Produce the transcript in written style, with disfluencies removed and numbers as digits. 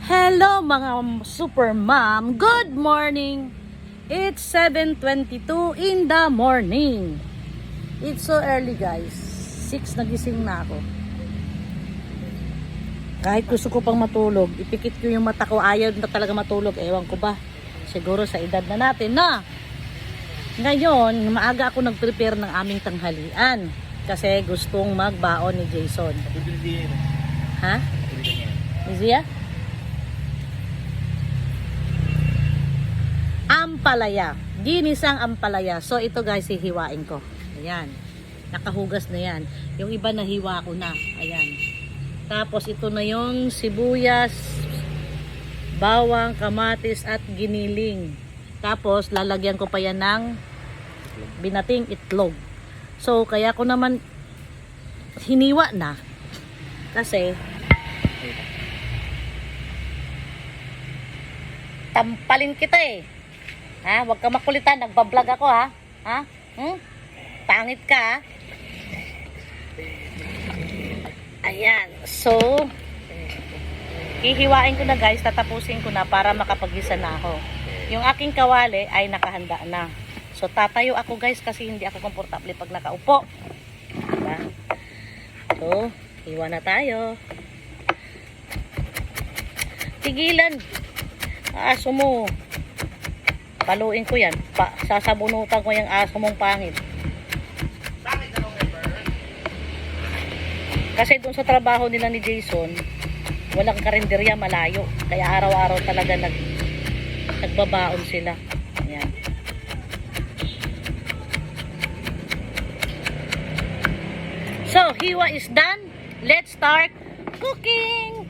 Hello mga super mom, good morning. It's 7:22 in the morning. It's so early guys. 6 nagising na ako. Kahit gusto ko pang matulog, ipikit ko yung mata ko, ayaw na talaga matulog. Ewan ko ba, siguro sa edad na natin na. Ngayon, maaga ako nag-prepare ng aming tanghalian. Kasi gustong magbaon ni Jason. Ha? Izia? Ampalaya. Ginisang ampalaya. So ito guys, hihiwain ko. Ayan. Nakahugas na yan. Yung iba nahiwa ko na. Ayan. Tapos ito na yung sibuyas, bawang, kamatis at giniling. Tapos lalagyan ko pa yan ng binating itlog. So kaya ko naman hiniwa na. Kasi tampalin kita eh. Ha? Huwag ka makulitan. Nagbablog ako ha. Ha? Pangit ka ha. Ayan. So, hihiwain ko na guys. Tatapusin ko na para makapag-isa na ako. Yung aking kawali ay nakahanda na. So, tatayo ako guys kasi hindi ako komportable pag nakaupo. Diba? So, hiwa na tayo. Tigilan. Aso mo. Paluin ko yan. Sasabunutan ko yung aso mong pangit. Kasi dun sa trabaho nila ni Jason, walang karinderya, malayo. Kaya araw-araw talaga nagbabaon sila. Ayan. So, hiwa is done. Let's start cooking!